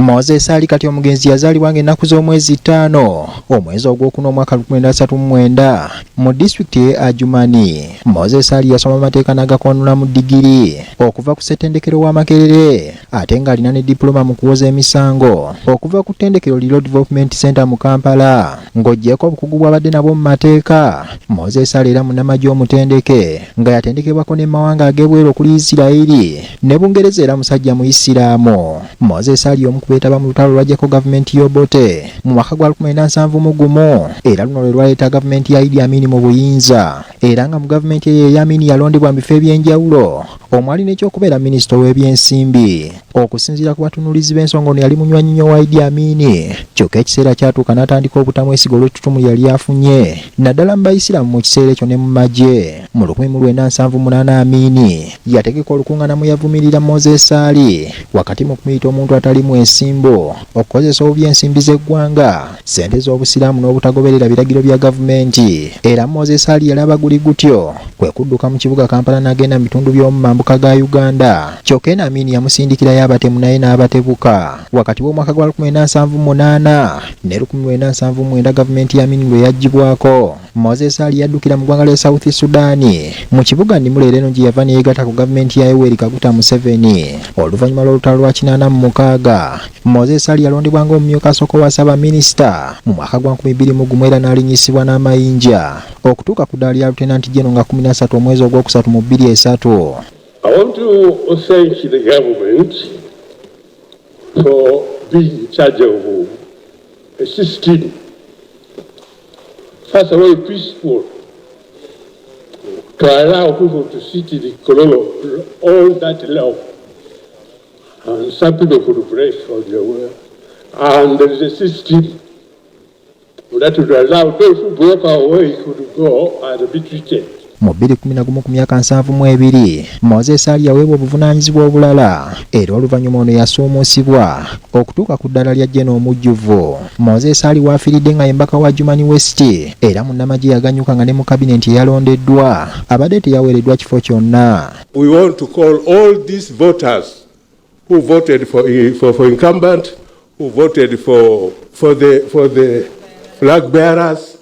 Moses Ali kati omugenzi yazaalibwa ng'ennaku z'omwezi 5 omwezi ogw'okuna omwaka 1939 mu disitulikiti y'e Adjumani. Moses Ali yasoma amateeka n'agakoonula mu digiri okuva ku ssettendekero wa Makerere ate ng'alina ne diploma mu kuwoza emisango okuva ku ttendekero Lilo Development Center mu Kampala. Ng'oggyeko obukugu bw'abadde nabwo mu mateeka, Moses Ali era munnamagye omutendeke nga yatendekebwako n'emmawanga ag'ebweru okuli Isirayiri ne Bungereza era musajja mu Isiraamu. Moses Ali omu ku beetaba mu lutalo lwajjako gavumenti y'Obote mu mwaka gwa 1971 era luno lwe lwaleeta gavumenti ya Idi Amin mu buyinza, era nga mu gavumenti eyo Amin yalondebwa mu bifo eby'enjawulo omwali n'ekyokubeera minisita w'ebyensimbi. Okusinziira ku batunuulizi b'ensonga ono yali munywanyi nnyo wa Idi Amin, kyokka ekiseera kyatuuka n'atandika obutamwesiga olw'ettutumu yali afunye naddala mu Bayisiraamu mu kiseera ekyo ne mu magye. Mu 1978 Amin yategeka olukuŋŋaana mu yavumirira Moses Ali wakati mu kumuyita omuntu atali mwesimbu, okukozesa obubi ensimbi z'eggwanga, ssente z'obusiraamu n'obutagoberera biragiro bya gavumenti. Era Moses Ali yali abaguli gutyo kwe kudduka mu kibuga Kampala n'agenda mu bitundu by'omu mambuka ga Uganda. Kyokka Amin yamusindikirayo abatemu naye n'abatebuka. Wakati w'omwaka gwa 1978 ne 1979 gavumenti ya Amin lwe yaggyibwako, Moses Ali yaddukira mu ggwanga lya South Sudan mu kibuga Nimule eno gye yava ne yeegatta ku gavumenti ya Yoweri Kaguta Museveni. Oluvannyuma lw'olutalo lwa 86 Moses Ali yalondebwa ng'omumyuka asooka wa Ssaabaminisita mu mwaka gwa 2001 era n'alinyisibwa n'amayinja okutuuka ku ddaala lya Lieutenant General nga 13 omwezi ogwokusatu mu 2003. I want to thank the government for being in charge of a system, first of all, peaceful, to allow people to sit in the colonial all that long. And some people could break from their will. And there is a system that would allow those who broke away could go and be treated. Mu 2011 ku myaka 72 Moses Ali yaweebwa obuvunaanyizibwa obulala era oluvannyuma ono yasoomoosibwa okutuuka ku ddala lya Jeno omujjuvu. Moses Ali waafiiridde nga yembaka wa Adjumani West era munnamagye yaganyuka nga ne mu kabinenti eyalondeddwa abadde teyaweereddwa kifo kyonna. We want to call all these voters who voted for incumbent, who voted for the flag bearers.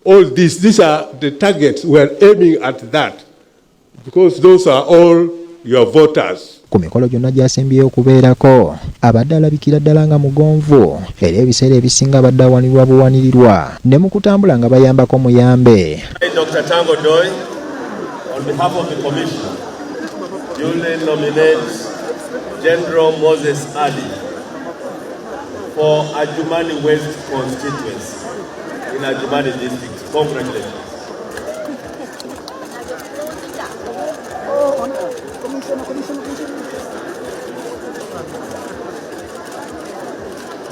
All these are the targets we are aiming at, that because those are all your voters. Ku mikolo gyonna gy'asembyeyo okubeerako abadde alabikira ddala nga mugonvu era ebiseera ebisinga abadde awanirwa buwanirirwa ne mu kutambula nga bayambako muyambe. Dr. Tango Doi, on behalf of the Commission, duly nominates General Moses Ali for Adjumani West constituency in Adjumani district. Congratulations.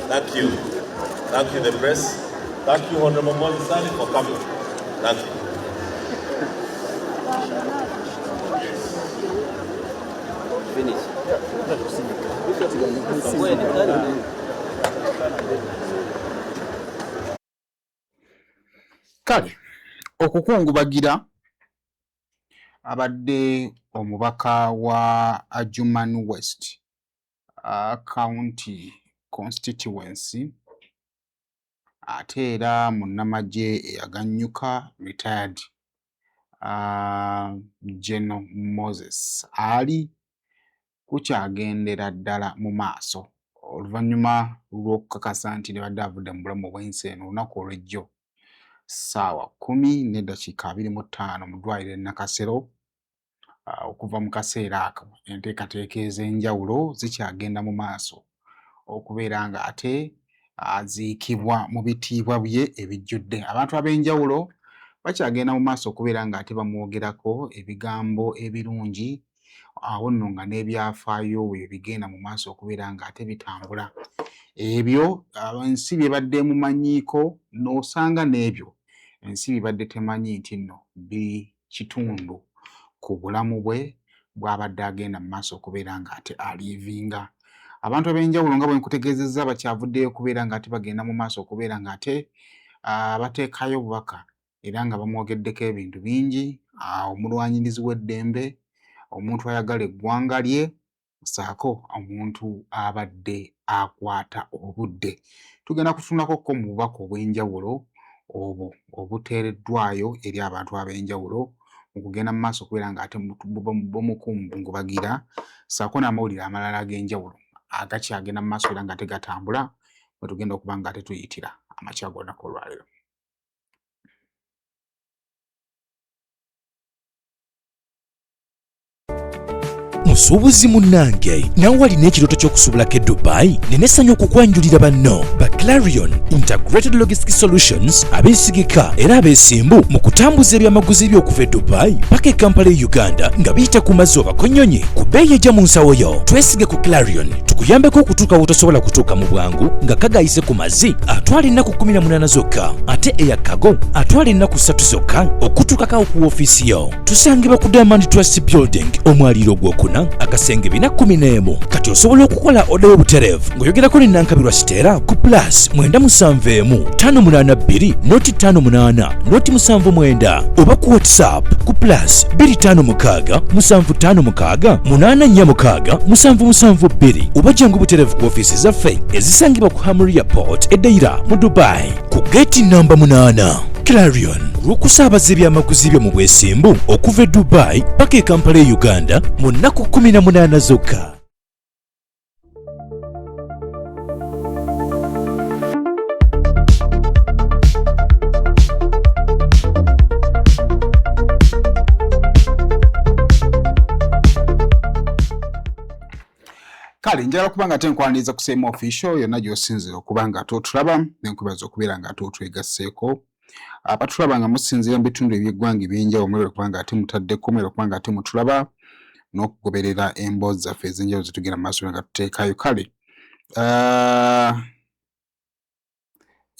Thank you. Thank you, the press. Thank you, Honorable Moses Ali, for coming. Thank you. Finish. Kale okukungubagira abadde omubaka wa Adjumani West County Constituency ate era munnamagye eyaganyuka retired General Moses Ali kukyagendera ddala mu maaso oluvannyuma lw'okukakasa nti ne badde avudde mu bulamu obw'ensi eno olunaku olw'ejjo ssaawa 10:25 mu ddwaliro e Nakasero. Okuva mu kaseera ako enteekateeka ez'enjawulo zikyagenda mu maaso okubeera nga ate aziikibwa mu bitiibwa bye ebijjudde. Abantu ab'enjawulo bakyagenda mu maaso okubeera nga ate bamwogerako ebigambo ebirungi awo nno nga n'ebyafaayo bwe bigenda mu maaso okubeera nga ate bitambula. Ebyo ensi bye badde mumanyiiko n'osanga n'ebyo ensi bibadde temanyi nti nno biri kitundu ku bulamu bwe bw'abadde agenda mu maaso okubeera nga ate aliivinga. Abantu ab'enjawulo nga bwe nkutegeezezza bakyavuddeyo okubeera nga ate bagenda mu maaso okubeera nga ate bateekayo obubaka era nga bamwogeddeko ebintu bingi. Omulwanyirizi w'eddembe, omuntu ayagala eggwanga lye, saako omuntu abadde akwata obudde. Tugenda kutunako mu bubaka obw'enjawulo obwo obuteereddwayo eri abantu ab'enjawulo mu kugenda mu maaso okubeera ng'ate bumukungubagira, saako n'amawulire amalala ag'enjawulo agakyagenda mu maaso era ng'ate gatambula bwe tugenda okuba ng'ate tuyitira amakya g'olunaku olwaleero. Musuubuzi munnange nawe walina ekirooto ky'okusuubulako e Dubai? Neneesanya okukwanjulira banno ba Clarion Integrated Logistics Solutions abeesigika era abeesimbu mu kutambuza ebyamaguzi by'okuva e Dubai paka e Kampala e Uganda nga biyita ku mazzi oba konnyonyi ku bbeeyi ejja mu nsawo yo. Twesige ku Clarion tukuyambeko okutuuka wotosobola kutuuka mu bwangu nga kagayise ku mazzi atwala ennaku 18 zokka, ate eya kago atwala ennaku 3 zokka okutuukako ku woofiisi yo. Tusangibwa ku Diamond Trust Building omwaliiro gw'okuna akasenge 411. Kati osobola okukola oda y'obutereevu ng'oyogerako ne Nankabirwa Siteera ku +971 582 58 79 oba ku WhatsApp ku +256 756 846 772 oba jangu butereevu ku ofiisi zaffe ezisangibwa ku Hamri Airport Edeira mu Dubai ku gate namba 8. Clarion lw'okusaabaza ebyamaguzi byo mu bwesimbu okuva e Dubai paka e Kampala e Uganda mu nnaku 18 zokka. Kale njagala kuba nga tenkwaniriza ku Same Official yonna gy'osinzira okuba nga otulaba nenkwibaza okubeera nga otwegasseeko. Abatulaba nga musinzira mu bitundu eby'eggwanga eby'enjawulo mulebe okuba nga ate mutaddeko, mulebe okuba nga ate mutulaba n'okugoberera emboozi zaffe ez'enjawulo zetugenda mu maaso nga tuteekayo. Kale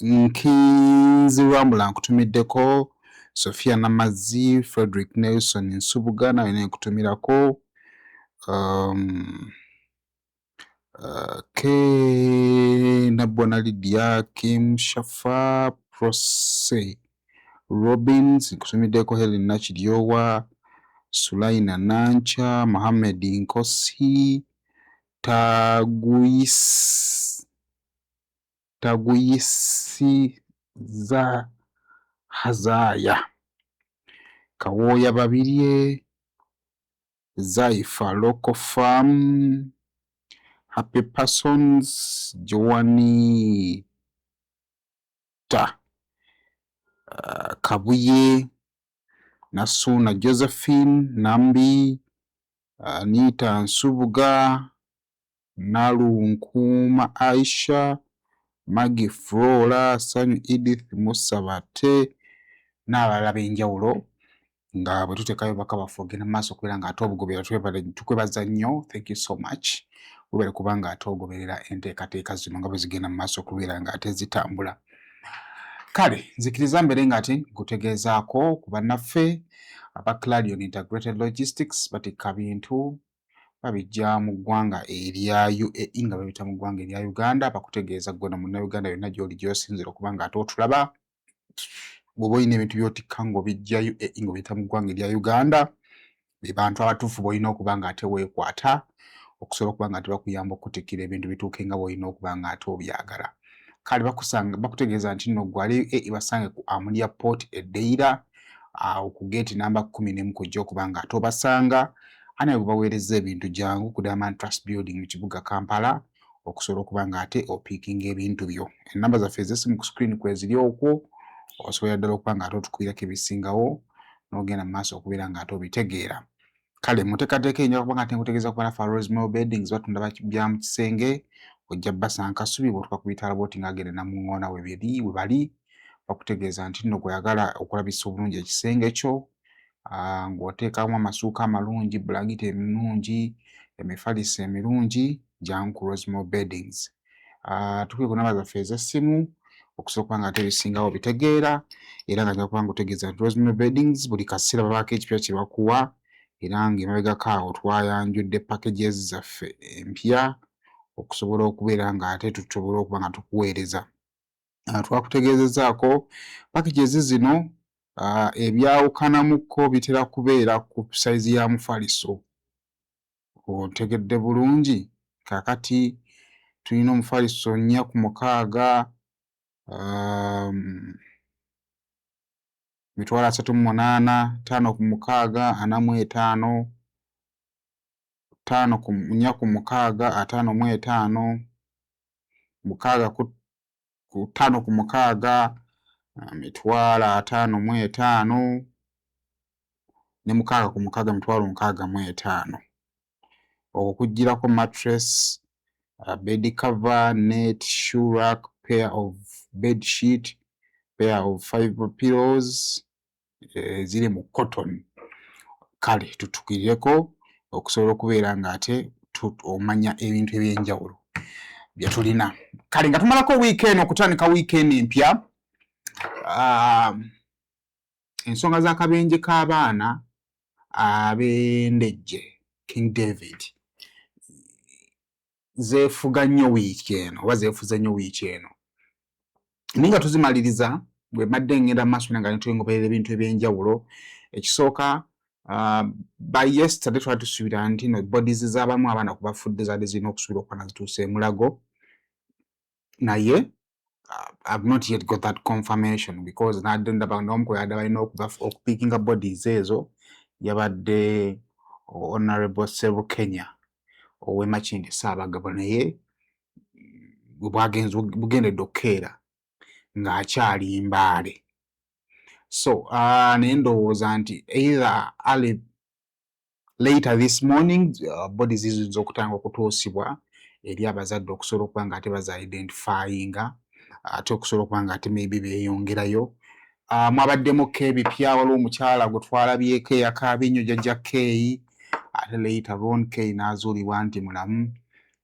nkinzirwambula nkutumiddeko Sophia Namazzi, Frederick Nelson Nsubuga nawe nenkutumirako, Nabona Lydia, Kim Shafa, Prose Robbins, nkutumiddeko Helen Nakiryowa, Sulaina Nancha, Mohamed Nkosi, Taguyisi za Hazaya, Kawoya Babirye, Zaifa Local Farm, Happy Persons, Joani Kabuye, Nasuna Josephine Nambi, Anita Nsubuga, Nalu Nkuma Aisha, Maggie Flora, Sanyu Edith Musabate n'abalala b'enjawulo nga bwe tuteekayo baka baffe ogenda mu maaso okubeera ng'ate obugoberera. Tukwebaza nnyo, thank you so much. Weebale kuba ng'ate ogoberera enteekateeka zino nga bwe zigenda mu maaso okubeera ng'ate zitambula. Kale nzikiriza mbere ng'ate nkutegeezaako ku bannaffe aba Clarion Integrated Logistics batikka bintu babijja mu ggwanga erya UAE nga babita mu ggwanga erya Uganda. Bakutegeeza ggwe na munnayuganda yonna gy'oli gy'osinzira okuba ng'ate otulaba. Bw'oba olina ebintu by'otikka ng'obijja UAE ng'obiyita mu ggwanga erya Uganda, be bantu abatuufu b'olina okuba ng'ate weekwata okusobola okuba ng'ate bakuyamba okutikkira ebintu bituuke nga bw'olina okuba ng'ate obyagala. Kale bakutegeeza nti nno ggwe ali UAE basange ku Amulia Port Edeira ku gate namba 11 kujja okuba ng'ate obasanga. Ani bwe baweereza ebintu jangu ku Diamond Trust Building mu kibuga Kampala okusobola okuba ng'ate opiikinga ebintu byo. Ennamba zaffe ez'essimu ku screen kweziri okwo, osobola ddala okuba ng'ate otukubirako ebisingawo n'ogenda mu maaso okubeera ng'ate obitegeera. Kale muteekateeka eyinza okuba ng'ate nkutegeeza kuba nafe Rosemary Beddings batunda bya mu kisenge, ojja Basanka Kasubi bw'otuuka ku bitaala booti ng'agenda Namuŋŋoona we bali bakutegeeza nti nno gweyagala okulabisa obulungi ekisenge kyo ng'oteekamu amasuuka amalungi, bulangiti emirungi, emifaliso emirungi, jangu ku Rosemary Beddings. Tukube ku namba zaffe ez'essimu okusobola okuba ng'ate ebisingawo bitegeera era nga nja kuba ng'otegeeza nti Rosemary Beddings buli kaseera babaako ekipya kye bakuwa era ng'emabegako awo twayanjudde packages zaffe empya okusobola okubeera ng'ate tusobola okuba nga tukuweereza. Twakutegeezezaako packages zino ebyawukanamukko bitera kubeera ku sayizi ya mufaliso otegedde bulungi. Kakati tulina omufaliso 4 ku 6, mitwalo 38, 5 ku 6, 45, 4 ku 6, 55, 6 ku 5 ku 6, mitwalo 55 ne 6 ku 6, mitwalo 65. Okwo kujjirako mattress, bed cover, net, shoe rack, pair of bed sheet, pair of 5 pillows, ziri mu cotton. Kale tutukirireko okusobola okubeera nga ate omanya ebintu ebyenjawulo bye tulina. Kale nga tumalako weekend, okutandika weekend empya, ensonga z'akabenje k'abaana ab'Endejje King David zeefuga nnyo wiiki eno, oba zeefuze nnyo wiiki eno. Naye nga tuzimaliriza, bwe madde ngenda maaso nga netulingoberera ebintu ebyenjawulo. Ekisooka, by yesterday twali tusuubira nti no bodies z'abamu abaana ku bafudde zaadde zirina okusuubira okuba nazituuse e Mulago, naye I've not yet got that confirmation because nadde ndaba n'omu ku yadde balina okupiikinga bodies ezo yabadde Honorable Ssebukenya ow'e Makindye Ssaabagabo, naye bugendedde okukeera ng'akyali Mbaale. So naye ndowooza nti either early later this morning bodies ziyinza okutandika okutuusibwa eri abazadde okusobola okuba nga ate baza identifyinga, ate okusobola okuba nga ate maybe beeyongerayo. Mwabaddemukko ebipya, waliwo omukyala gwe twalabyeko eyakaabye nnyo jjajja K, ate later on K n'azuulibwa nti mulamu.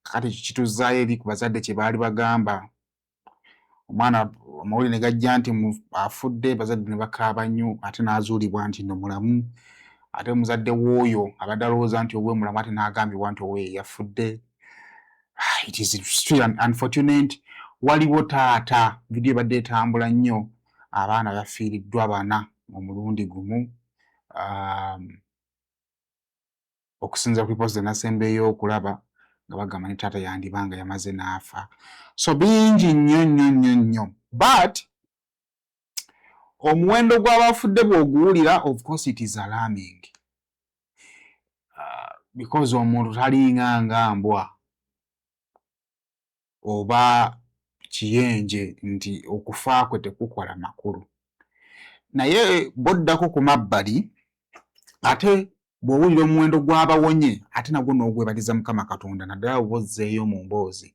Kakati kituzaayo eri ku bazadde kye baali bagamba. Omwana amawulire ne gajja nti afudde, bazadde ne bakaaba nnyo, ate n'azuulibwa nti no mulamu. Ate omuzadde w'oyo abadde alowooza nti ow'e mulamu ate n'agambibwa nti ow'e yafudde. It is still unfortunate. Waliwo taata vidiyo ebadde etambula nnyo, abaana bafiiriddwa 4 mu mulundi gumu, okusinza ku lipoota nasembeyo okulaba nga bagamba ne taata yandibanga yamaze n'afa. So bingi nnyo, but omuwendo gw'abafudde bw'oguwulira, of course it is alarming, because omuntu talinga mbwa oba kiyenje nti okufa kwe tekukola makulu. Naye boddako ku mabbali, ate bw'owulira omuwendo gw'abawonye, ate nagwo n'ogwebaliza Mukama Katonda, naddala obozzeeyo mu mboozi.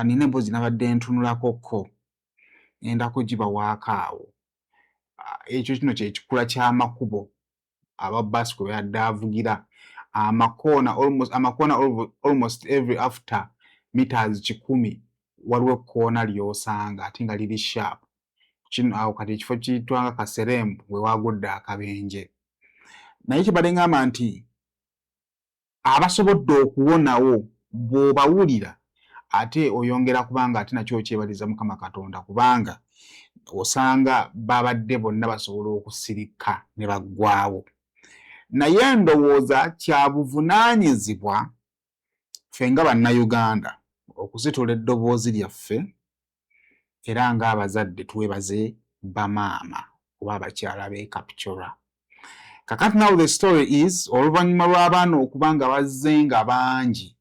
Nina emboozi nabadde ntunulakokko, ngenda kugibawaako awo. Ekyo kino kye kikula ky'amakubo aba bbaasi kwe yadde avugira. Amakoona almost every after meters 100 waliwo ekkoona ly'osanga ate nga liri sharp. Kino awo kati ekifo kiyitwanga Kaseremu we wagudde akabenje. Naye kibadde ngamba nti abasobodde okuwonawo bw'obawulira ate oyongera kubanga ate nakyo kyebaliza Mukama Katonda, kubanga osanga babadde bonna basobola okusirika ne baggwaawo. Naye ndowooza kya buvunaanyizibwa ffe nga Bannayuganda okuzitula eddoboozi lyaffe, era ng'abazadde twebaze bamaama oba abakyala b'e Kapchorwa. Kakati now the story is, oluvannyuma lw'abaana okuba nga bazze nga bangi,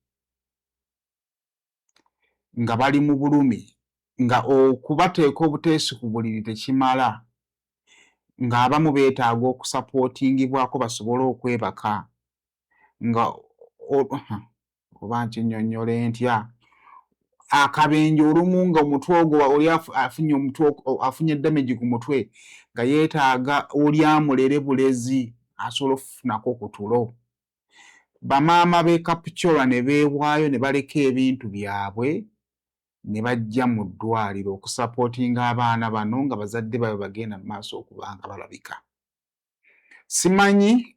nga bali mu bulumi, nga okubateeka obuteesi ku buliri tekimala, ng'abamu beetaaga okusapootingibwako basobole okwebaka, nga oba nkinnyonnyole ntya, akabenje olumu nga omutwe ogwo oli afunye damage ku mutwe, nga yeetaaga oli amulere bulezi asobola okufunako ku tulo. Bamaama b'e Kapchorwa ne beewaayo ne baleka ebintu byabwe ne bajja mu ddwaliro okusapootinga abaana bano nga bazadde baabwe bagenda mu maaso okuba nga balabika. Simanyi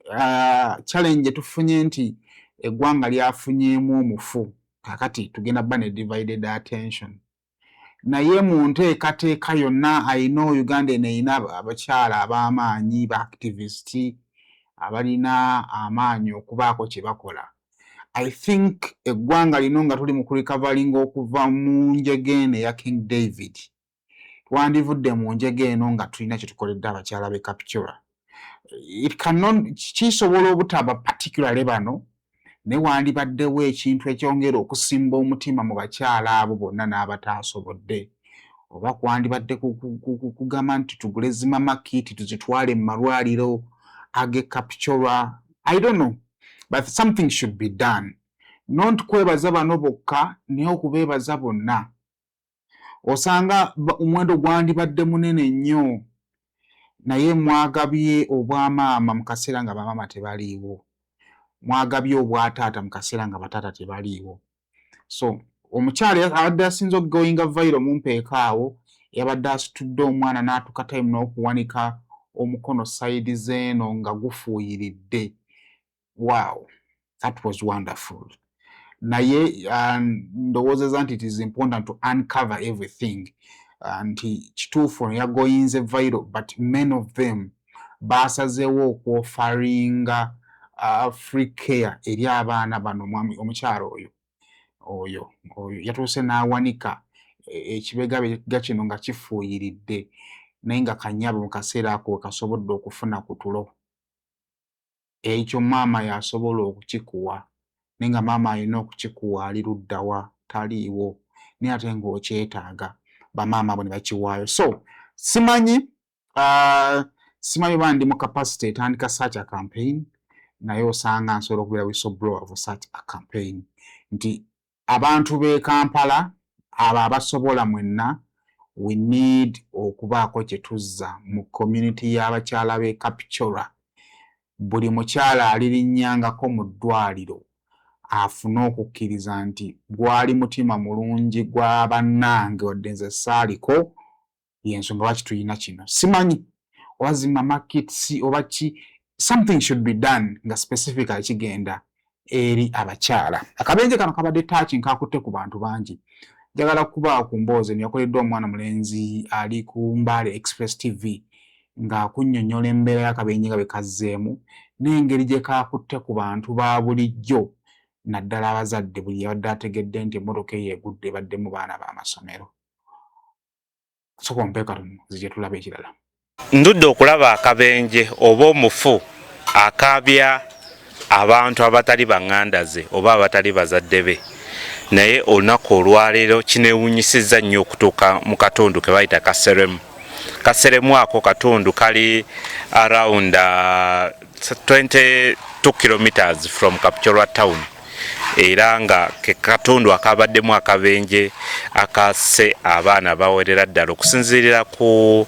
challenge tufunye nti eggwanga lyafunyeemu omufu, kakati tugenda bba ne divided attention. Naye mu nteekateeka yonna, alina Uganda eno erina abakyala ab'amaanyi ba activist abalina amaanyi okubaako kye bakola. I think eggwanga lino nga tuli mu kurecovering okuva mu njege eno eya King David twandivudde mu njege eno nga tulina kye tukoledde abakyala b'e Kapchorwa. Kisobola obutaba particularly bano naye wandibaddewo ekintu ekyongera okusimba omutima mu bakyala abo bonna n'abataasobodde, oba kwandibadde kugamba nti tugule zimama kiti tuzitwale mu malwaliro ag'e Kapchorwa. I don't know, but something should be done. Not kwebaza bano bokka naye okubeebaza bonna. Osanga omuwendo gwandibadde munene nnyo naye mwagabye obwamaama mu kaseera nga bamaama tebaliiwo, mwagabye obwataata mu kaseera nga bataata tebaliiwo. So omukyala abadde asinze okugoyinga viral mu mpeeka awo yabadde asitudde omwana n'atuuka time n'okuwanika omukono side zeeno nga gufuuyiridde. Wow, that was wonderful. Naye ndowoozeza nti it is important to uncover everything. Nti kituufu yagoyinze viral but many of them baasazeewo okwofaringa free care eri abaana bano. Omukyala oyo yatuuse n'awanika ekibegabega kino nga kifuuyiridde naye nga kanyabo mu kaseera ako kasobodde okufuna ku tulo. Ekyo maama yasobola okukikuwa naye nga maama alina okukikuwa ali luddawa taliiwo naye ate ng'okyetaaga bamaama abo ne bakiwaayo. So simanyi oba ndi mu capacity etandika such a campaign naye osanga nsobola okubeera whistleblower of such a campaign nti abantu b'e Kampala abo abasobola mwenna we need okubaako kye tuzza mu community y'abakyala b'e Kapchorwa. Buli mukyala alirinnyangako mu ddwaliro afune okukkiriza nti gwali mutima mulungi gwa bannange wadde nze saaliko y'ensonga lwaki tulina kino. Simanyi oba zimama kits oba ki, something should be done nga specifically kigenda eri abakyala. Akabenje kano kabadde touching kakutte ku bantu bangi. Njagala kuba ku mboozi yakoleddwa omwana mulenzi ali ku Mbale Express TV ng'akunnyonnyola embeera y'akabenje nga bwe kazzeemu n'engeri gye kakutte ku bantu ba bulijjo naddala abazadde buli yabadde ategedde nti emmotoka eyo egudde ebaddemu baana b'amasomero. Soko mpeeka zigye tulaba ekirala. Ndudde okulaba akabenje oba omufu akaabya abantu abatali baŋŋandaze oba abatali bazadde be, naye olunaku olwaleero kineewunyisizza nnyo okutuuka mu katundu ke bayita Kaseremu. Kaseremu ako katundu kali around 22 kilometers from Kapchorwa town, era nga ke katundu akabaddemu akabenje akasse abaana bawerera ddala okusinziirira ku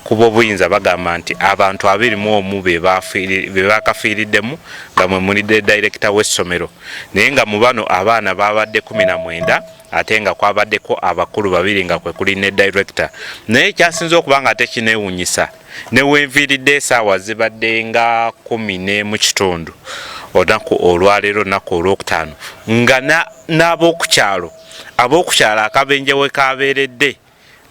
b'obuyinza bagamba nti abantu 21 be bakafiiriddemu nga mwe muli director w'essomero, naye nga mu bano abaana babadde 19 ate nga kwabaddeko abakulu 2 nga kwe kuli ne director. Naye kyasinze okuba nga tekineewunyisa ne wenviiridde essaawa zibadde nga 10 mu kitundu olunaku olwaleero olunaku olwokutaano nga n'ab'okukyalo akabenje we kabeeredde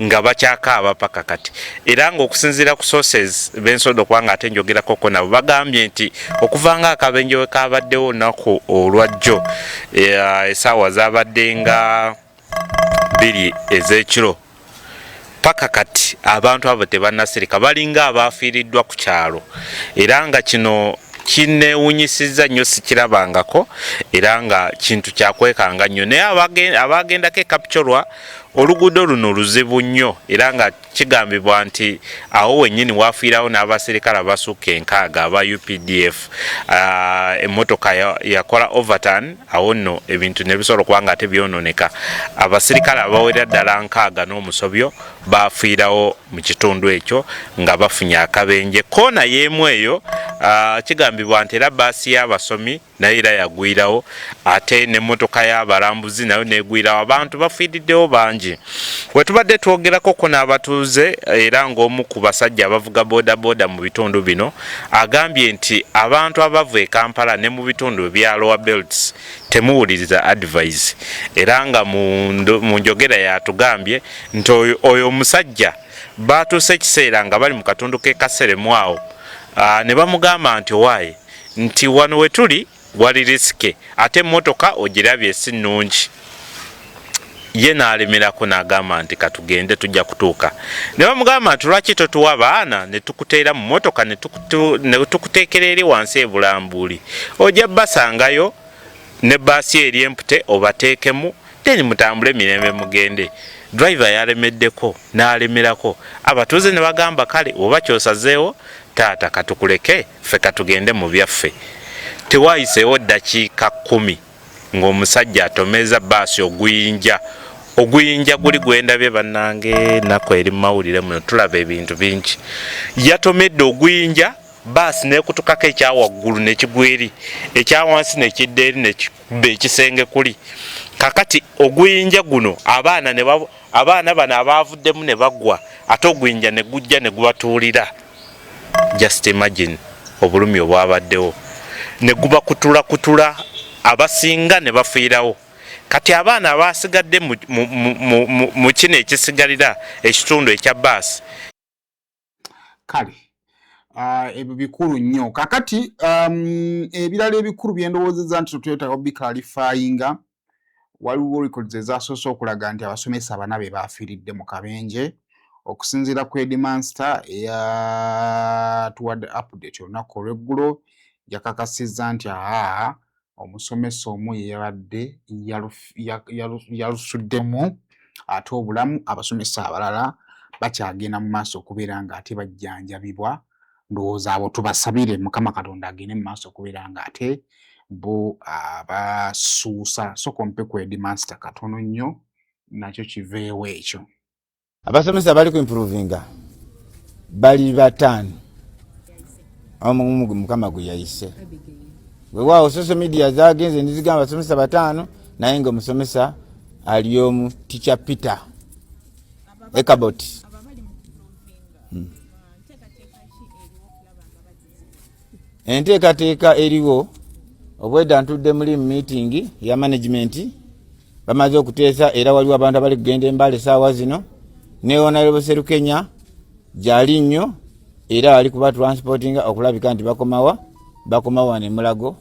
nga bakyakaaba paka kati, era ng'okusinziira ku sources b'ensoda okuba nga ate njogerako nabo bagambye nti okuva nga akabenje we kabaddewo olunaku olwajjo essaawa zabadde nga 2 ez'ekiro paka kati abantu abo tebannasirika balinga abaafiiriddwa ku kyalo, era nga kino kineewunyisizza nnyo sikirabangako era nga kintu kyakwekanga nnyo. Naye abagendako e Kapchorwa oluguudo luno luzibu nnyo era nga kigambibwa nti awo wennyini waafiirawo n'abaserikale abasukka 6 aba UPDF. Emmotoka yakola overturn awo nno ebintu ne bisobola okuba nga ate byonooneka. Abaserikale abawera ddala 6 n'omusobyo baafiirawo mu kitundu ekyo nga bafunye akabenje. Koona y'emu eyo kigambibwa nti era baasi y'abasomi nayo era yagwirawo, ate n'emmotoka y'abalambuzi nayo neegwirawo, abantu bafiiriddewo bangi. We tubadde twogerako n'abatuuze era ng'omu ku basajja abavuga bodaboda mu bitundu bino agambye nti abantu abava e Kampala ne mu bitundu ebya lower belts temuwuliriza advice, era nga mu njogera yatugambye nti oyo omusajja baatuuse ekiseera nga bali mu katundu k'e Kaseremu awo ne bamugamba nti owaaye nti wano we tuli wali risike ate emmotoka ogirabye si nnungi. Ye n'alemerako n'agamba nti katugende tujja kutuuka. Ne bamugamba nti lwaki totuwa baana ne tukuteera mu mmotoka ne tukuteekera eri wansi ebulambuuli, ojja basangayo ne baasi eri empute obateekemu then mutambule mirembe mugende. Driver yalemeddeko n'alemerako. Abatuuze ne bagamba kale oba kyosazeewo taata katukuleke ffe katugende mu byaffe. Tewaayiseewo ddakiika 10 ng'omusajja atomeza baasi oguyinja guli gwendabye bannange nako eri mawulire muno tulaba ebintu bingi. Yatomedde oguyinja baasi n'ekutukako ekyawaggulu nekigweri, ekyawansi nekidda eri nekikuba ekisenge kuli. Kakati oguyinja guno abaana bano abaavuddemu ne bagwa ate oguyinja ne gujja ne gubatuulira. Just imagine obulumi obwabaddewo. Ne gubakutula abasinga ne bafiirawo. Kati abaana abasigadde mu kino ekisigalira ekitundu ekya baasi. Kale ebyo bikulu nnyo. Kakati ebirala ebikulu bye ndowoozezza nti twetaaga obikkalifayinga, waliwo records ezasoose okulaga nti abasomesa bana be baafiiridde mu kabenje. Okusinziira ku Headmaster eyatuwadde update olunaku olw'eggulo, yakakasizza nti omusomesa omu ye yabadde yalusuddemu, ate obulamu abasomesa abalala bakyagenda mu maaso okubeera nga ate bajjanjabibwa. Ndowooza abo tubasabire Mukama Katonda agende mu maaso okubeera nga ate bo abasuusa. So kompe ku Headmaster katono nnyo nakyo kiveewo ekyo. Abasomesa bali ku improvinga bali 5 omu Mukama gwe yayise. Weewaawo social media zagenze nizigamba abasomesa 5 naye nga omusomesa ali omu Teacher Peter Ekabot. Enteekateeka eriwo obwedda ntudde muli meeting ya management bamaze okuteesa era waliwo abantu abali kugenda Embale saawa zino ne Honorable Serukenya gyali nnyo era ali kuba transportinga okulabika nti bakomawa ne Mulago.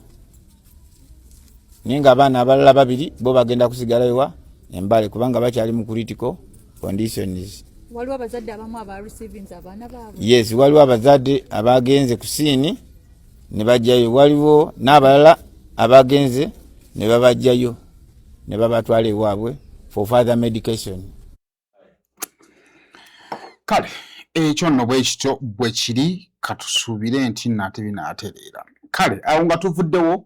Ninga abaana abalala 2 bo bagenda kusigalayo Embale kubanga bakyali mu critical conditions. Waliwo abazadde abamu aba receiving abaana baabwe. Yes, waliwo abazadde abagenze ku siini ne bajjayo, waliwo n'abalala abagenze ne babajjayo ne babatwala ewaabwe for further medication. Kale ekyo nno bwekityo bwe kiri, katusuubire nti nate binaatereera. Kale awo nga tuvuddewo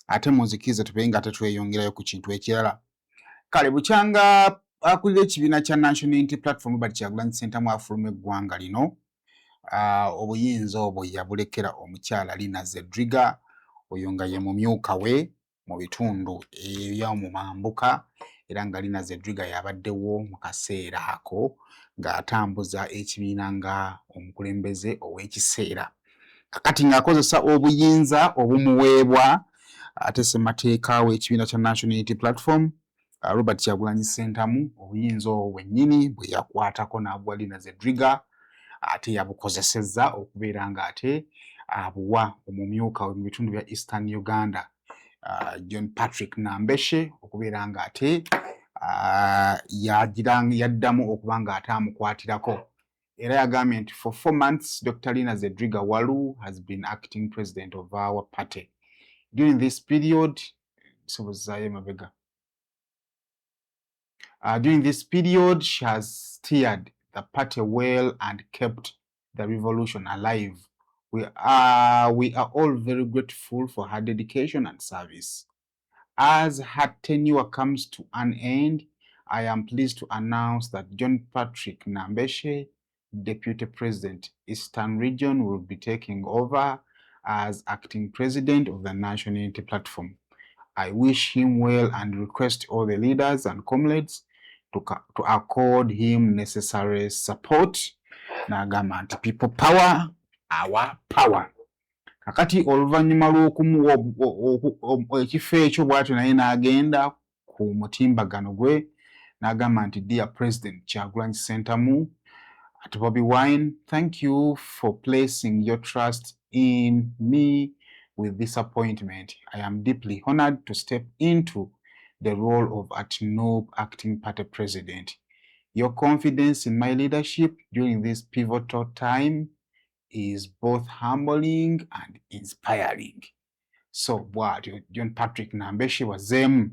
ate muzikirize tubeere nga tetweyongerayo ku kintu ekirala. Kale bukyanga akulira ekibiina kya National Unity Platform Robert Kyagulanyi Ssentamu afuluma eggwanga lino, obuyinza obwo yabulekera omukyala Lina Zedriga, oyo nga ye mumyuka we mu bitundu eby'omu mambuka, era nga Lina Zedriga yabaddewo mu kaseera ako ng'atambuza ekibiina nga omukulembeze ow'ekiseera. Kakati ng'akozesa obuyinza obumuweebwa ate ssemateeka w'ekibiina kya National Unity Platform Robert Kyagulanyi Ssentamu, obuyinza obwo bwennyini bwe yakwatako n'abuwa Lina Zedriga ate yabukozesezza okubeera ng'ate abuwa omumyuka we mu bitundu bya Eastern Uganda John Patrick Nambeshe okubeera ng'ate yaddamu okuba ng'ate amukwatirako. Era yagambye nti for 4 months Dr. Lina Zedriga Walu has been acting president of our party. During this period, she has steered the party well and kept the revolution alive. We are all very grateful for her dedication and service. As her tenure comes to an end, I am pleased to announce that John Patrick Nambeshe, Deputy President, Eastern Region, will be taking over as acting president of the National Unity Platform. I wish him well and request all the leaders and comrades to accord him necessary support. N'agamba nti people power, our power. Kakati oluvannyuma lw'okumuwa ekifo ekyo bw'atyo naye n'agenda ku mutimbagano gwe n'agamba nti dear President Kyagulanyi Ssentamu, at Bobi Wine, thank you for placing your trust in me with this appointment. I am deeply honored to step into the role of ATNOB Acting Party President. Your confidence in my leadership during this pivotal time is both humbling and inspiring. So bw'atyo John Patrick Nambeshe wazeemu.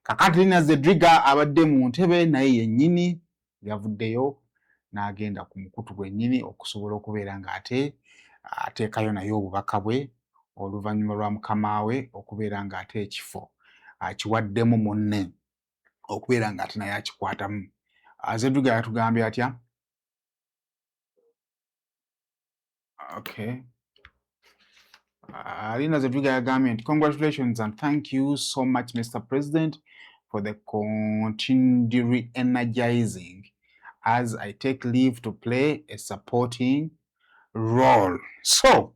Kakati Linah Zedriga abadde mu ntebe naye yennyini yavuddeyo n'agenda ku mukutu gwennyini okusobola okubeera ng'ate ateekayo naye obubaka bwe oluvannyuma lwa mukama we okubeera ng'ate ekifo akiwaddemu munne okubeera ng'ate naye akikwatamu. Zedriga yatugambye atya? Okay. Linah Zedriga yagambye nti congratulations and thank you so much Mr. President for the continued re-energizing as I take leave to play a supporting role. So,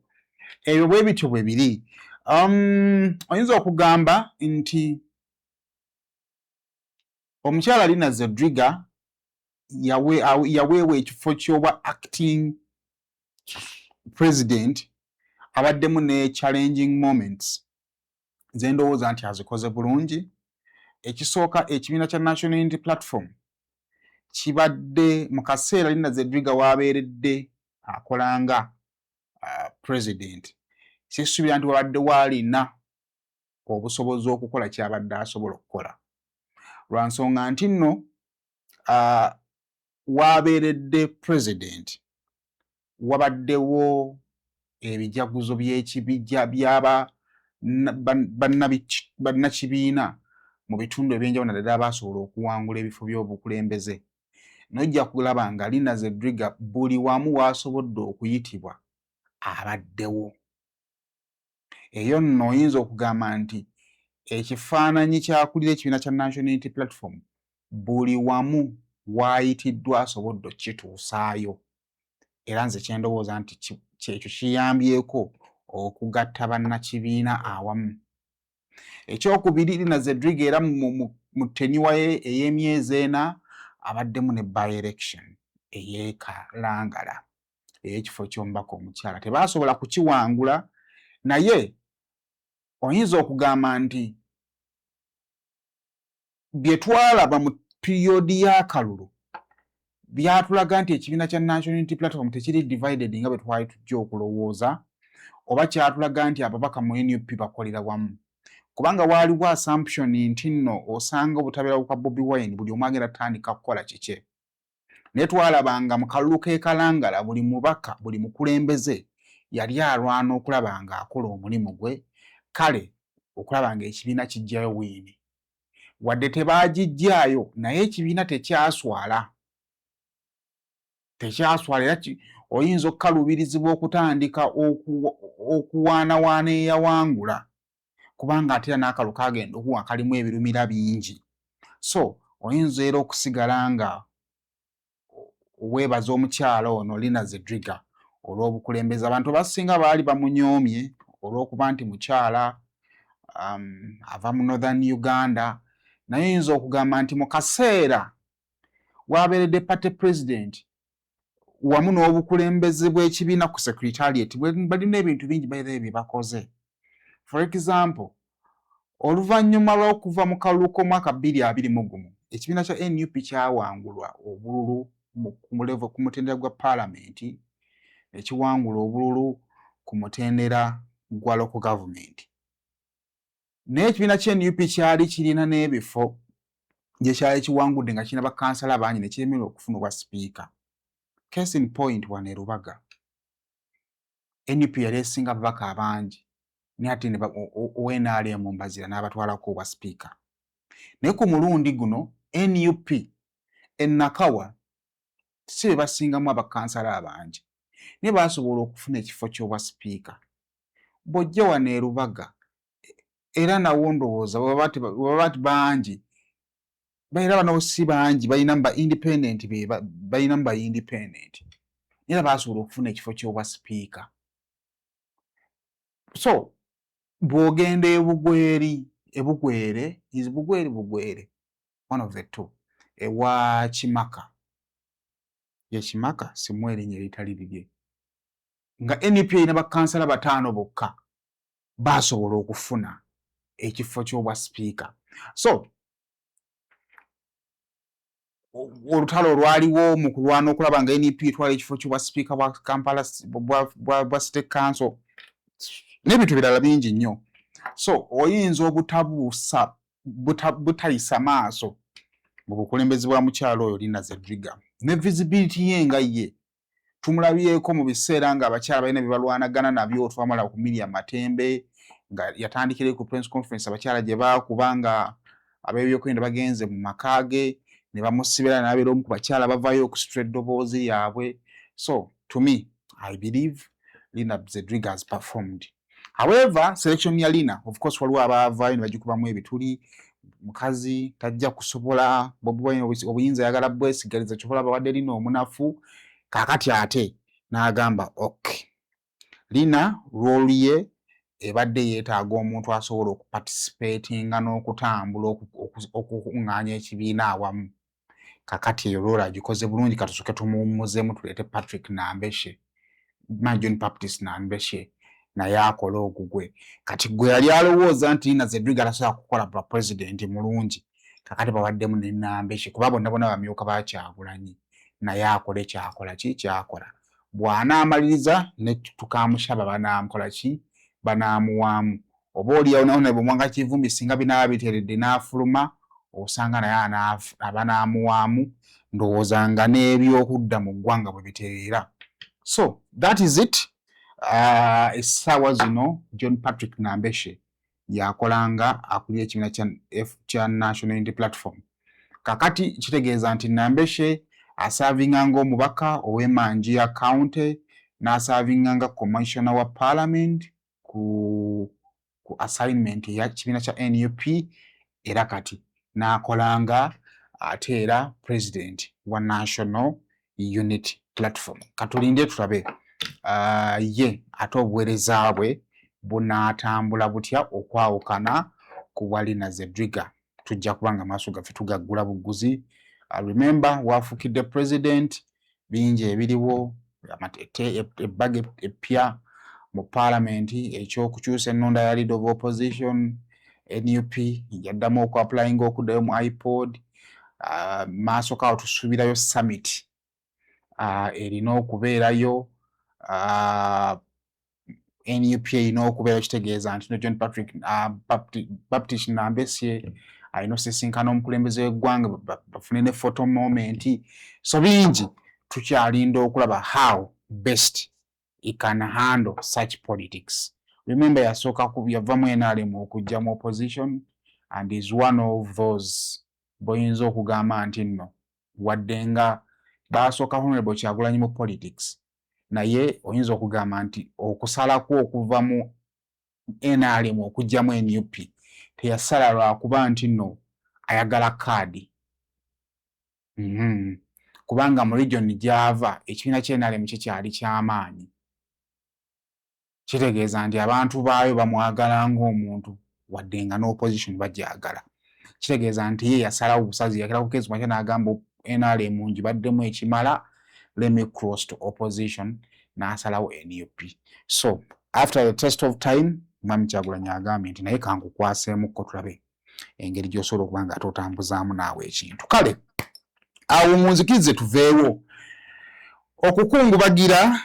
ebyo bwe bityo bwe biri. Oyinza okugamba nti omukyala Linah Zedriga yaweewa ekifo ky'obwa acting president abaddemu ne challenging moments ze ndowooza nti azikoze bulungi. Ekisooka ekibiina kya National Unity Platform kibadde mu kaseera Linah Zedriga w'abeeredde akolanga president. Sisuubira nti wabadde waalina obusobozi okukola kyabadde asobola okukola. Lwa nsonga nti nno w'abeeredde president wabaddewo ebijaguzo by'ekibijja by'aba bannakibiina mu bitundu ebyenjawulo naddala baasobola okuwangula ebifo by'obukulembeze. Nojja kulaba nga Linah Zedriga buli wamu waasobodde okuyitibwa abaddewo. Eyo nno oyinza okugamba nti ekifaananyi kyakulira ekibiina kya National Unity Platform buli wamu waayitiddwa asobodde okukituusaayo. Era nze kye ndowooza nti kyekyo kiyambyeko okugatta bannakibiina awamu. Ekyokubiri Linah Zedriga era mu tenure ye ey'emyezi 4 abaddemu ne by-election ey'Kalangala ey'ekifo ky'omubaka omukyala. Tebaasobola kukiwangula naye oyinza okugamba nti bye twalaba mu piriyodi y'akalulu byatulaga nti ekibiina kya National Unity Platform tekiri divided nga bwe twali tujja okulowooza, oba kyatulaga nti ababaka mu NUP bakolera wamu. Kubanga waaliwo assumption nti nno osanga obutabeera kwa Bobi Wine buli omu agenda tandika kukola kike. Naye twalabanga mu kalulu k'Ekalangala buli mubaka buli mukulembeze yali alwana okulaba ng'akola omulimu gwe, kale okulaba ng'ekibiina kijjayo wiini. Wadde tebaagijjaayo naye ekibiina tekyaswala. Era oyinza okukaluubirizibwa okutandika okuwaanawaana eyawangula kubanga ate era n'akalu kagenda okuwa kalimu ebirumira bingi. So oyinza era okusigala nga weebaza omukyala ono Linah Zedriga olw'obukulembeze. Abantu basinga baali bamunyoomye olw'okuba nti mukyala ava mu Northern Uganda, naye oyinza okugamba nti mu kaseera w'abeeredde party president wamu n'obukulembeze bw'ekibiina ku secretariat balina ebintu bingi bye bakoze. For example, oluvannyuma lw'okuva mu kalulu k'omwaka 2021 ekibiina kya NUP kyawangulwa obululu ku mutendera gwa paalamenti, ekiwangula obululu ku mutendera gwa local government. Naye ekibiina kya NUP kyali kirina n'ebifo gye kyali kiwangudde nga kirina bakansala bangi ne kiremererwa okufuna obwa sipiika. Case in point wano e Rubaga NUP yali esinga ababaka abangi naye ate ONRM mbazira n'abatwalako obwa sipiika. Naye ku mulundi guno NUP Nakawa si be basingamu abakansala abangi naye baasobola okufuna ekifo ky'obwa sipiika. Bw'ojja wano e Rubaga era nawo ndowooza bw'ababa bati bangi era bano si bangi balina ba independent balina ba independent era baasobola okufuna ekifo ky'obwa sipiika. So bw'ogenda Bugwere is Bugwere one of the two ewa Kimaka ye Kimaka simu erinnya eritali lirye nga NUP erina bakansala 5 bokka basobola okufuna ekifo ky'obwa sipiika. So olutalo lwaliwo mu kulwana okulaba nga NUP etwala ekifo ky'obwa sipiika bwa Kampala bwa State Council n'ebintu birala bingi nnyo. So oyinza obutabuusa butayisa maaso mu bukulembeze bwa mukyalo oyo Linah Zedriga ne visibility ye nga ye tumulabyeko mu biseera ng'abakyala balina bye balwanagana nabyo. Twamala ku Miriam Matembe nga yatandikire ku press conference abakyala gye baakubanga ab'ebyokwerinda bagenze mu makaage ne bamusibira n'abeera omu ku bakyala bavayo okusitula eddoboozi lyabwe. So to me I believe Linah Zedriga has performed. However, selection ya Linah, of course, waliwo abaavaayo ne bagikubamu ebituli. Mukazi tajja kusobola obuyinza ayagala bwesigaliza kyobola bawadde Linah omunafu. Kakati ate n'agamba okay, Linah role ye ebadde yeetaaga omuntu asobola okuparticipatinga n'okutambula okukuŋŋaanya ekibiina awamu. Kakati eyo role agikoze bulungi. Katusoke tumuwummuzeemu tuleete Patrick Nambeshe, John Baptist Nambeshe naye akola ogugwe. Kati gwe yali alowooza nti Linah Zedriga tasobola kukola bwa president mulungi. Kakati bawaddemu ne Nambeshe kuba bonna bamyuka ba Kyagulanyi naye akola ekyakola kyakola. Bw'anaamaliriza ne tukamushaba banaamukola ki, banaamuwaamu. Oba oliyawo nawo ne bw'omwanga Kivumbi singa binaaba biteeredde n'afuluma osanga naye abanaamuwaamu. Ndowooza nga n'ebyokudda mu ggwanga bwe bitereera. So that is it. Essaawa zino John Patrick Nambeshe yakolanga akulira ekibiina kya National Unity Platform. Kakati kitegeeza nti Nambeshe asaavinganga omubaka ow'Emanjira County n'asaavinganga Commissioner wa Parliament ku assignment ya kibiina kya NUP era kati n'akolanga ate era President wa National Unity Platform. Katulinde tulabe ye ate obuweereza bwe bunaatambula butya okwawukana ku bwa Linah Zedriga. Tujja kubanga maaso gaffe tugaggula buguzi. Remember waafukidde president bingi ebiriwo ebbaga epya mu parliament ekyokukyusa ennonda ya leader of opposition. NUP yaddamu okuapplyinga okuddayo mu iPod. Maaso kawo tusuubirayo summit erina okubeerayo. NUP erina okubeerayo kitegeeza nti no John Patrick Baptist Nambeshe alina osisinkana omukulembeze w'eggwanga bafune ne photo moment. So bingi tukyalinda okulaba how best it can handle such politics. Remember yasooka yavamu NRM okujja mu opposition and is one of those boyinza okugamba nti nno wadde nga baasooka Honorable Kyagulanyi mu politics naye oyinza okugamba nti okusalako okuva mu NRM okujjamu NUP teyasala lwakuba nti nno ayagala kaadi. Kubanga mu region gy'ava ekibiina kya NRM kyali ky'amaanyi. Kitegeeza nti abantu baayo bamwagala ng'omuntu wadde nga n'opposition bagyagala. Kitegeeza nti ye yasalawo obusazi yakira ku keezi makya n'agamba NRM ngibaddemu ekimala, let me cross to opposition, n'asalawo NUP. So after the test of time Mwami Kyagulanyi agambye nti naye kankukwaseemukko tulabe engeri gy'osobola okuba nga ate otambuzaamu naawe ekintu. Kale awo munzikirize tuveewo okukungubagira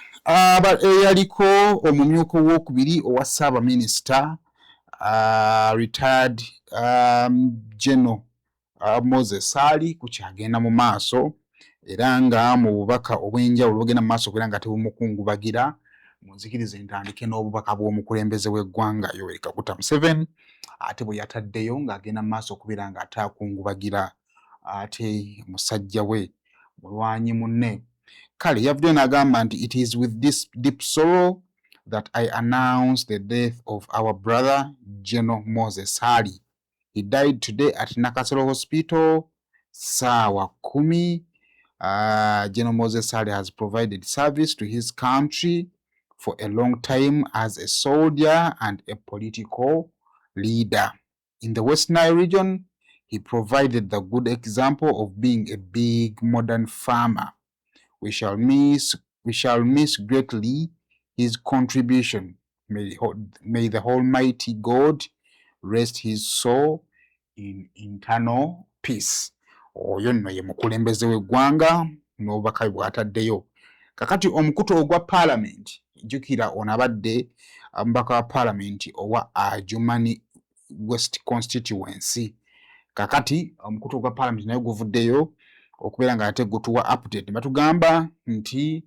eyaliko omumyuka owokubiri owa Ssaabaminisita retired General Moses Sali kukyagenda mu maaso era nga mu bubaka obw'enjawulo bugenda mu maaso kubeera nga tebumukungubagira. Munzikirize ntandike n'obubaka bw'omukulembeze w'eggwanga Yoweri Kaguta Museveni ate bwe yataddeyo ng'agenda mu maaso okubeera nga ate akungubagira ate musajja we mulwanyi munne. Kale yavuddeyo n'agamba nti it is with this deep sorrow that I announce the death of our brother General Moses Sali. He died today at Nakasero Hospital ssaawa 10. General Moses Sali has provided service to his country for a long time as a soldier and a political leader. In the West Nile region, he provided the good example of being a big modern farmer. We shall miss greatly his contribution. may the Almighty God rest his soul in internal peace. Oyo nno ye mukulembeze w'eggwanga n'obubaka bw'ataddeyo. Kakati omukutu ogwa Parliament, jjukira ono abadde omubaka wa Parliament owa Adjumani West Constituency. Kakati omukutu ogwa Parliament naye guvuddeyo okubeera nga ate gutuwa update. Batugamba nti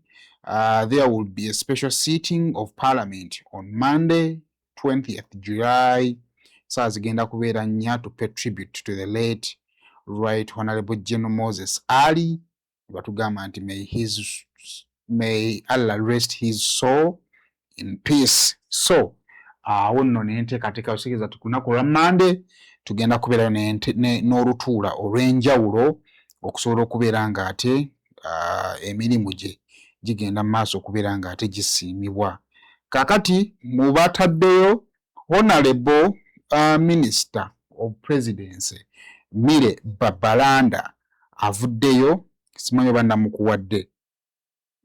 there will be a special sitting of Parliament on Monday 20th July. Saa zigenda kubeera nnya to pay tribute to the late Right Honorable General Moses Ali. Batugamba nti may Allah rest his soul in peace. So awo nno nenteekateeka osigeza tukunaku lwa Monday tugenda kubeerayo n'olutuula olw'enjawulo okusobola okubeera nga ate emirimu gye gigenda mu maaso okubeera nga ate gisiimibwa. Kaakati mu bataddeyo Honorable Minister of Presidency Mire Babalanda avuddeyo, simanyi oba namukuwadde.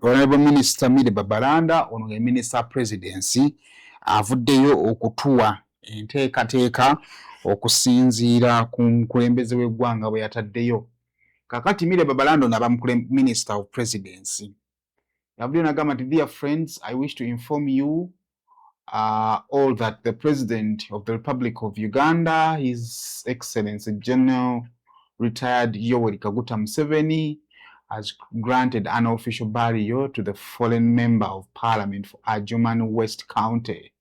Honorable Minister Mire Babalanda ono ye Minister Presidency avuddeyo okutuwa enteekateeka okusinziira ku mukulembeze w'eggwanga bwe yataddeyo. Kakati Mire Babalanda ono aba Minister of Presidency yavuddeyo n'agamba nti, dear friends, I wish to inform you all that the President of the Republic of Uganda, His Excellency General Retired Yoweri Kaguta Museveni, has granted an official burial to the fallen Member of Parliament for Adjumani West County,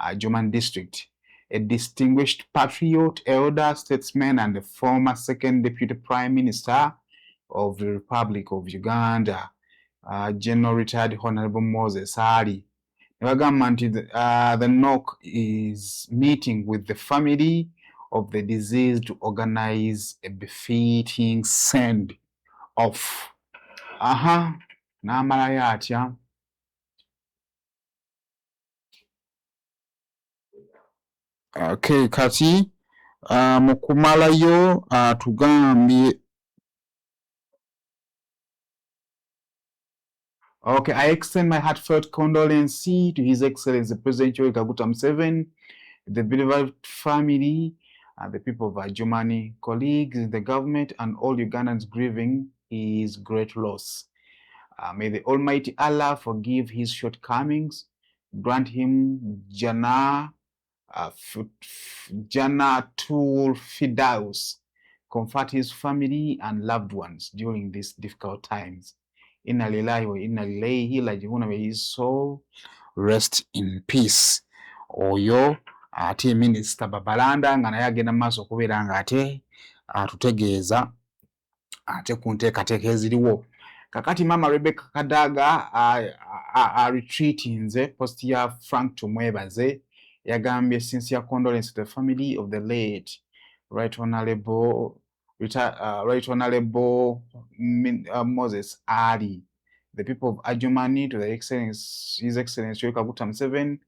Adjumani District, a distinguished patriot, elder statesman, and the former second Deputy Prime Minister of the Republic of Uganda, General Retired Honorable Moses Ali. The government, the NOC is meeting with the family of the deceased to organize a befitting send off. N'amalayo atya. Okay, kati mu kumalayo tugambye. Okay, I extend my heartfelt condolences to His Excellency President Yoweri Kaguta Museveni, the beloved family, and the people of Adjumani, colleagues in the government, and all Ugandans grieving his great loss. May the Almighty Allah forgive his shortcomings, grant him Janatul Fidaus, comfort his family and loved ones during these difficult times. Inna lillahi wa inna ilayhi raji'un. May his soul rest in peace. Oyo ate Minister Babalanda nga naye agenda maaso okubeera nga ate atutegeeza ate ku nteekateeka eziriwo. Kakati Mama Rebecca Kadaga retreatinze post ya Frank Tumwebaze yagambye sincere condolence to the family of the late Right Honorable Moses Ali, the people of Adjumani, to His Excellency Yoweri Kaguta Museveni,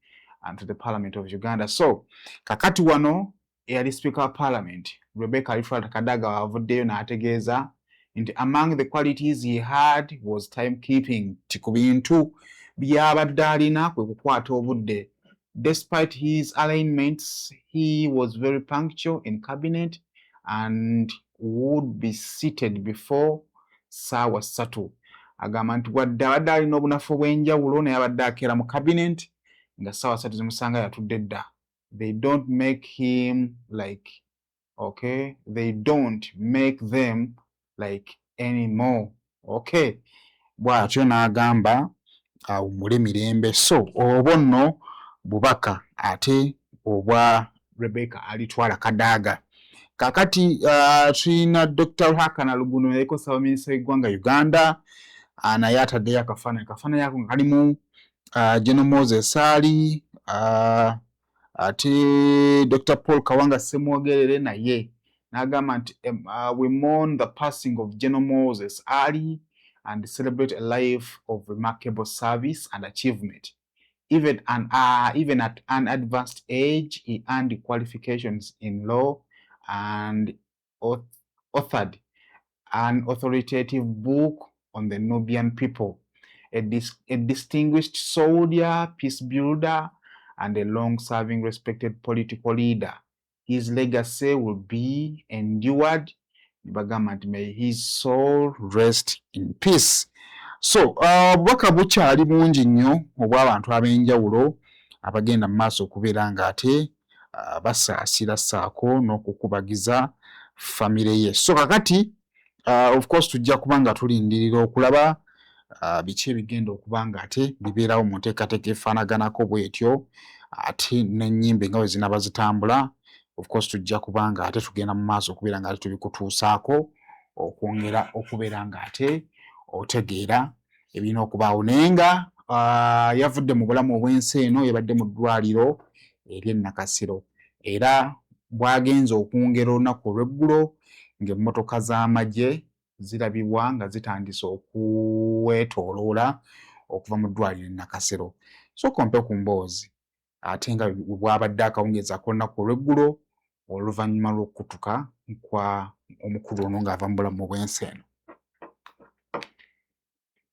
and to the Parliament of Uganda. So, kakati wano eyali Speaker of Parliament, Rebecca Alifred Kadaga avuddeyo n'ategeeza nti among the qualities he had was timekeeping. Ku bintu by'abadde alina kwe kukwata obudde. Despite his alignments, he was very punctual in cabinet and would be seated before ssaawa 3. Agamba nti wadde abadde alina obunafu obw'enjawulo naye abadde akeera mu cabinet nga ssaawa 3 zimusanga yatudde dda. They don't make him like, okay, they don't make them like anymore. Okay, bw'atyo n'agamba awummule mirembe. So obwo nno bubaka ate obwa Rebecca alitwala Kadaga. Kakati tulina Dr. Ruhakana Luguno yaliko Ssaabaminisita w'eggwanga Uganda, naye ataddeyo akafaananyi ako nga kalimu General Moses Ali, ate Dr. Paul Kawanga Ssemwogerere naye n'agamba nti we mourn the passing of General Moses Ali and celebrate a life of remarkable service and achievement. Even at an advanced age, he earned qualifications in law and authored an authoritative book on the Nubian people. A distinguished soldier, peace builder, and a long-serving respected political leader. His legacy will be endured. May his soul rest in peace. So obubaka bukyali bungi nnyo obw'abantu ab'enjawulo abagenda mu maaso okubeera ng'ate basaasira ssaako n'okukubagiza famire ye. So kakati of course tujja kuba nga tulindirira okulaba biki ebigenda okuba ng'ate bibeerawo mu nteekateeka efaanaganako bw'etyo ate n'ennyimba nga bwe zinaaba zitambula. Of course tujja kuba ng'ate tugenda mu maaso okubeera ng'ate tubikutuusaako okwongera okubeera ng'ate otegeera ebirina okubaawo naye nga yavudde mu bulamu obw'ensi eno yabadde mu ddwaliro ery'e Nakasero era bwagenze okwongera olunaku olw'eggulo ng'emmotoka z'amagye zirabibwa nga zitandise okuwetooloola okuva mu ddwaliro e Nakasero. So kompe ku mboozi ate nga bwabadde akawungeezi ak'olunaku olw'eggulo oluvannyuma lw'okukutuka kwa omukulu ono ng'ava mu bulamu obw'ensi eno.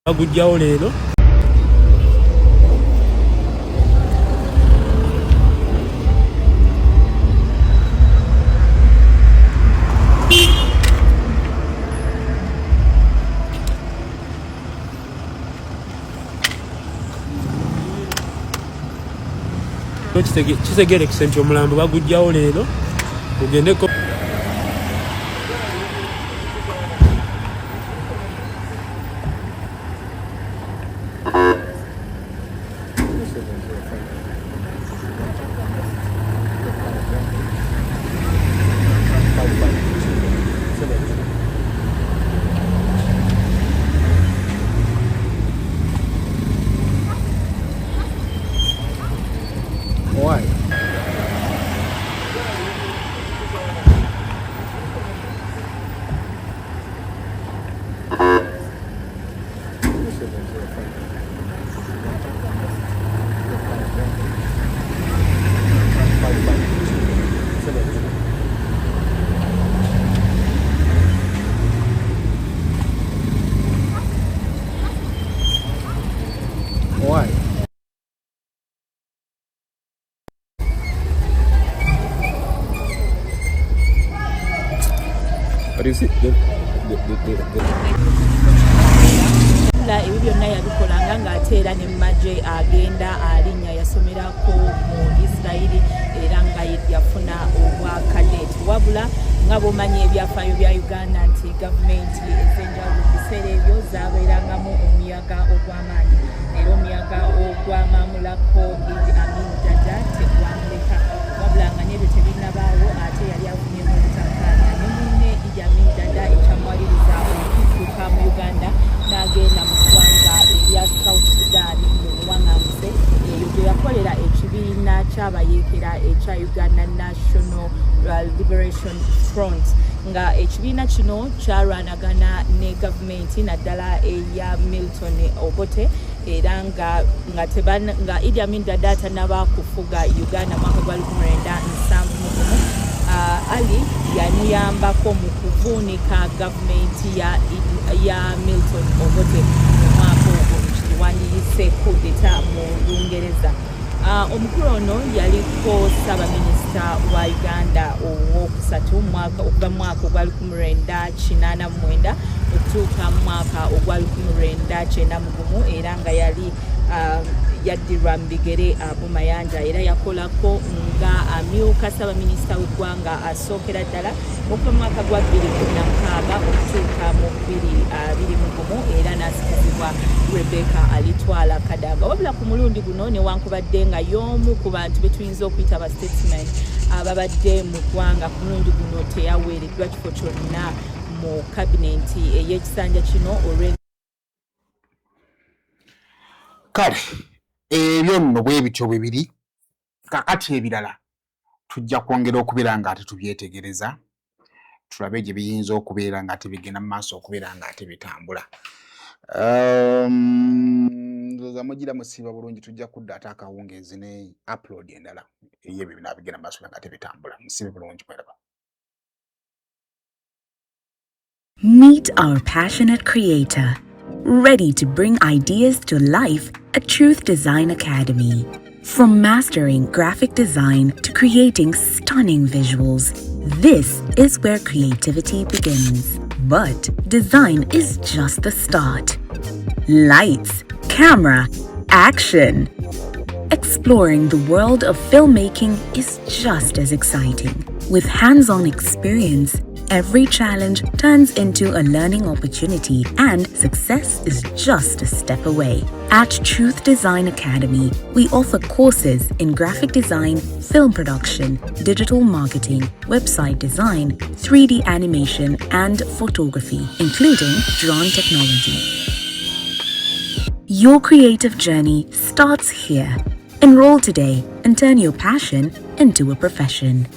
Bagujjawo leero kisegerekise nti omulambo bagujjawo leero ogendeko. Ebyo byonna yabikolanga ng'ate era ne Magye agenda alinnya yasomerako mu Isirayiri era nga yafuna obwa kadeti. Wabula nga bw'omanyi ebyafaayo bya Uganda nti gavumenti ez'enjawulo mu biseera ebyo zaabeerangamu omuyaga ogw'amaanyi era omuyaga ogwamamulako Idi Amin Dada tegwamuleka. Wabula nga n'ebyo tebinnabaawo ate yali afunyeemu obutakkaanya ne munne Idi Amin Dada ekyamwaliriza okudduka mu Uganda n'agenda mu ggwanga erya South Sudan mu buwaŋŋanguse. Eyo gye yakolera ekibiina ky'abayeekera ekya Uganda National Liberation Front nga ekibiina kino kyalwanagana ne gavumenti naddala eya Milton Obote era nga Idi Amin Dada tannaba kufuga Uganda mwaka gwa 1971. Ali yamuyambako mu kuvuunika gavumenti ya Milton Obote mu mwaka ogwo kiwandiyise kudeta mu Lungereza. Omukulu ono yaliko Ssaabaminisita wa Uganda owokusatu okuva mu mwaka ogwa 1989 okutuuka mu mwaka ogwa 1991 era nga yali yaddirwa mu bigere Abumayanja era yakolako nga amyuka Ssaabaminisita w'eggwanga asookera ddala okuva mu mwaka gwa 2016 okutuuka mu 2021 era n'asikizibwa Rebecca Alitwala Kadaga. Wabula ku mulundi guno newankubadde nga y'omu ku bantu be tuyinza okuyita ba statesmen ababadde mu ggwanga, ku mulundi guno teyaweereddwa kifo kyonna mu kabinenti ey'ekisanja kino Kale ebyo nno bwe bityo bibiri. Kakati ebirala tujja kwongera okubeera ng'ate tubyetegereza tulabe gye biyinza okubeera ng'ate bigenda mu maaso okubeera ng'ate bitambula. Ndoza mugira musiba bulungi tujja kudda ate akawungeezi ne upload endala ey'ebyo binaabigenda mu maaso ng'ate bitambula. Musibe bulungi mweraba. Meet our passionate creator, ready to bring ideas to life at Truth Design Academy. From mastering graphic design to creating stunning visuals, this is where creativity begins. But design is just the start. Lights, camera, action. Exploring the world of filmmaking is just as exciting. With hands-on experience, every challenge turns into a learning opportunity and success is just a step away. At Truth Design Academy, we offer courses in graphic design, film production, digital marketing, website design, 3D animation, and photography, including drone technology. Your creative journey starts here. Enroll today and turn your passion into a profession.